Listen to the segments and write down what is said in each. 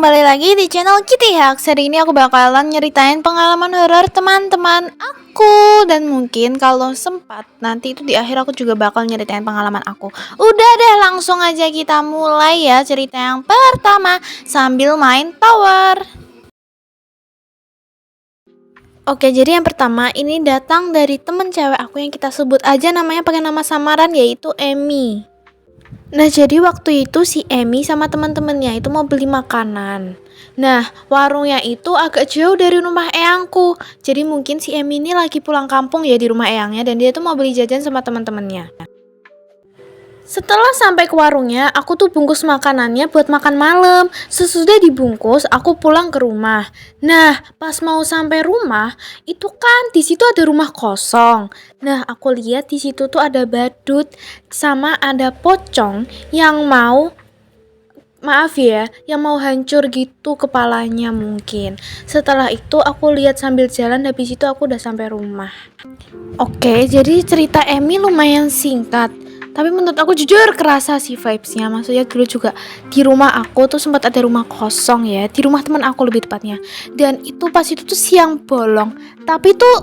kembali lagi di channel Kitty Hacks. Hari ini aku bakalan nyeritain pengalaman horor teman-teman aku. Dan mungkin kalau sempat nanti itu di akhir aku juga bakal nyeritain pengalaman aku. Udah deh, langsung aja kita mulai ya cerita yang pertama sambil main tower. Oke, jadi yang pertama ini datang dari temen cewek aku yang kita sebut aja namanya pakai nama samaran, yaitu Emmy. Nah, jadi waktu itu si Emmy sama teman-temannya itu mau beli makanan. Nah, warungnya itu agak jauh dari rumah eyangku. Jadi mungkin si Emmy ini lagi pulang kampung ya di rumah eyangnya, dan dia tuh mau beli jajan sama teman-temannya. Setelah sampai ke warungnya, aku tuh bungkus makanannya buat makan malam. Sesudah dibungkus, aku pulang ke rumah. Nah, pas mau sampai rumah, itu kan di situ ada rumah kosong. Nah, aku lihat di situ tuh ada badut sama ada pocong yang mau, maaf ya, yang mau hancur gitu kepalanya mungkin. Setelah itu aku lihat sambil jalan, habis itu aku udah sampai rumah. Oke, jadi cerita Emmy lumayan singkat. Tapi menurut aku jujur kerasa sih vibes-nya. Maksudnya dulu juga di rumah aku tuh sempat ada rumah kosong ya. Di rumah teman aku lebih tepatnya. Dan itu pas itu tuh siang bolong. Tapi tuh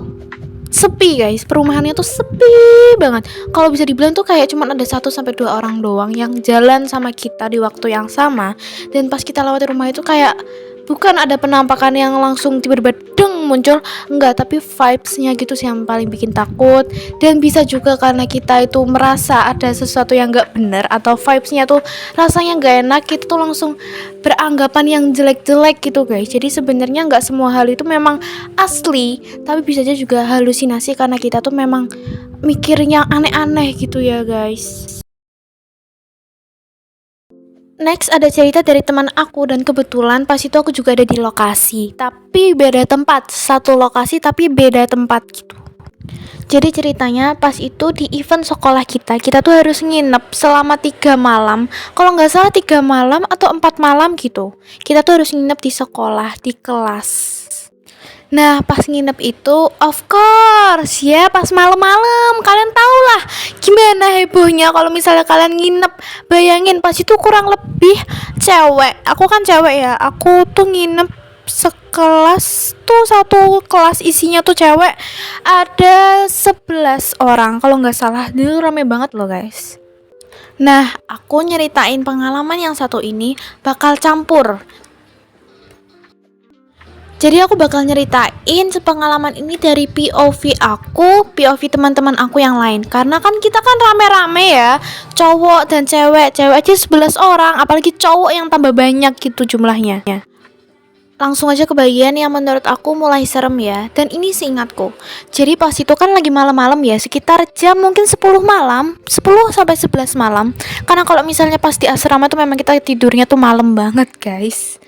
sepi guys. Perumahannya tuh sepi banget. Kalau bisa dibilang tuh kayak cuma ada 1 sampai 2 orang doang yang jalan sama kita di waktu yang sama. Dan pas kita lewat rumah itu kayak bukan ada penampakan yang langsung tiba-tiba deng muncul, enggak, tapi vibes-nya gitu sih yang paling bikin takut. Dan bisa juga karena kita itu merasa ada sesuatu yang enggak benar atau vibes-nya tuh rasanya enggak enak, kita tuh langsung beranggapan yang jelek-jelek gitu guys. Jadi sebenarnya enggak semua hal itu memang asli, tapi bisa aja juga halusinasi karena kita tuh memang mikirnya aneh-aneh gitu ya guys. Next ada cerita dari teman aku, dan kebetulan pas itu aku juga ada di lokasi, tapi beda tempat, satu lokasi tapi beda tempat gitu. Jadi ceritanya pas itu di event sekolah kita tuh harus nginep selama 3 malam. Kalau nggak salah 3 malam atau 4 malam gitu. Kita tuh harus nginep di sekolah, di kelas. Nah, pas nginep itu, of course, ya pas malam-malam, kalian tau lah gimana hebohnya kalau misalnya kalian nginep. Bayangin, pas itu kurang lebih cewek, aku kan cewek ya, aku tuh nginep sekelas tuh, satu kelas isinya tuh cewek, ada 11 orang kalau nggak salah. Dulu rame banget loh guys. Nah, aku nyeritain pengalaman yang satu ini bakal campur. Jadi aku bakal nyeritain pengalaman ini dari POV aku, POV teman-teman aku yang lain. Karena kan kita kan rame-rame ya, cowok dan cewek. Cewek aja 11 orang, apalagi cowok yang tambah banyak gitu jumlahnya. Langsung aja ke bagian yang menurut aku mulai serem ya. Dan ini seingatku. Jadi pas itu kan lagi malam-malam ya, sekitar jam mungkin 10 malam, 10 sampai 11 malam. Karena kalau misalnya pas di asrama tuh memang kita tidurnya tuh malam banget, guys.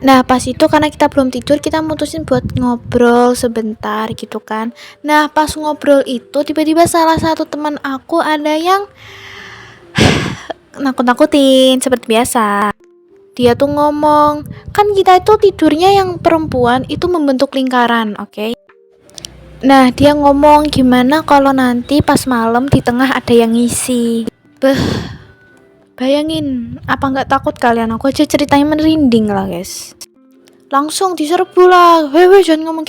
Nah, pas itu karena kita belum tidur, kita mutusin buat ngobrol sebentar gitu kan. Nah, pas ngobrol itu tiba-tiba salah satu teman aku ada yang nakut-nakutin seperti biasa. Dia tuh ngomong, kan kita itu tidurnya yang perempuan itu membentuk lingkaran, oke? Nah, dia ngomong gimana kalau nanti pas malam di tengah ada yang ngisi. Bayangin, apa nggak takut kalian? Aku aja ceritanya merinding lah guys. Langsung diserbu lah, wewe jangan ngomong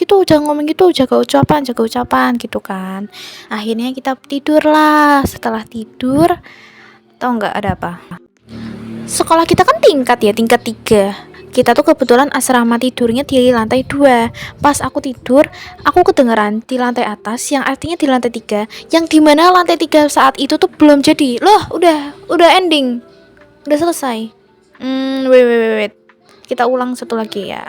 gitu, jaga ucapan gitu kan. Akhirnya kita tidur lah. Setelah tidur, tau nggak ada apa? Sekolah kita kan tingkat 3. Kita tuh kebetulan asrama tidurnya di lantai 2. Pas aku tidur, aku kedengeran di lantai atas, yang artinya di lantai 3, yang dimana lantai 3 saat itu tuh belum jadi. Loh, udah ending, udah selesai. Wait. Kita ulang satu lagi ya.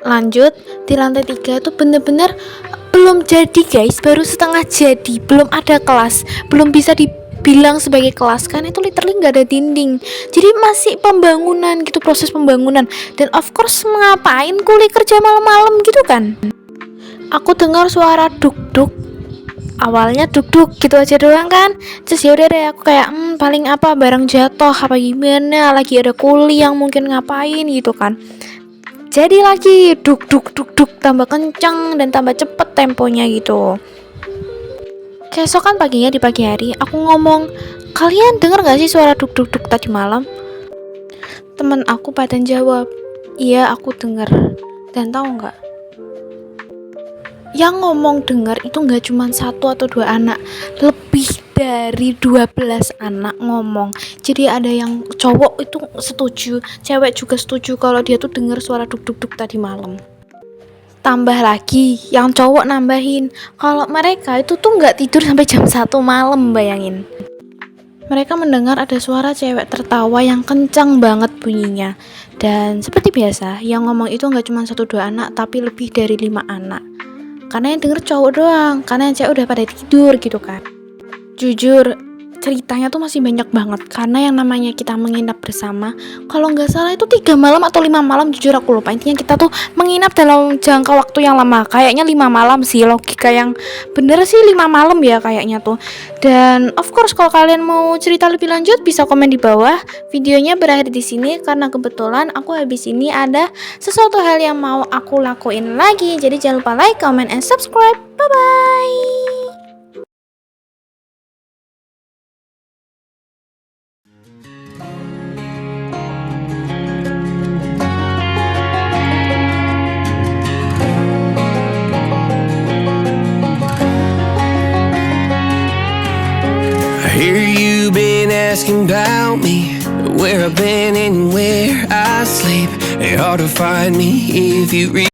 Lanjut, di lantai 3 tuh bener-bener belum jadi guys, baru setengah jadi, belum ada kelas, belum bisa dibilang sebagai kelas kan, itu literally nggak ada dinding. Jadi masih pembangunan gitu, proses pembangunan. Dan of course ngapain kuliah kerja malam-malam gitu kan. Aku dengar suara duk-duk. Awalnya duk-duk gitu aja doang kan. Terus yaudah deh, aku kayak paling apa, barang jatuh apa gimana, lagi ada kuli yang mungkin ngapain gitu kan. Jadi lagi duk tambah kencang dan tambah cepet temponya gitu. Keesokan paginya, di pagi hari, aku ngomong, kalian denger gak sih suara duk tadi malam? Temen aku pada jawab, iya aku denger. Dan tahu nggak? Yang ngomong denger itu nggak cuma 1 atau 2 anak, lebih dari 12 anak ngomong. Jadi ada yang cowok itu setuju, cewek juga setuju kalau dia tuh denger suara duk-duk-duk tadi malam. Tambah lagi, yang cowok nambahin, kalau mereka itu tuh nggak tidur sampai jam 1 malam, bayangin. Mereka mendengar ada suara cewek tertawa yang kencang banget bunyinya. Dan seperti biasa, yang ngomong itu nggak cuma 1-2 anak, tapi lebih dari 5 anak. Karena yang denger cowok doang, karena yang cewek udah pada tidur gitu kan. Jujur, ceritanya tuh masih banyak banget, karena yang namanya kita menginap bersama, kalau nggak salah itu 3 malam atau 5 malam, jujur aku lupa. Intinya kita tuh menginap dalam jangka waktu yang lama, kayaknya 5 malam sih, logika yang bener sih 5 malam ya kayaknya tuh. Dan of course kalau kalian mau cerita lebih lanjut bisa komen di bawah. Videonya berakhir di sini karena kebetulan aku habis ini ada sesuatu hal yang mau aku lakuin lagi. Jadi jangan lupa like, comment, and subscribe. Bye bye. I hear you been asking about me, where I've been and where I sleep. It's hard to find me if you read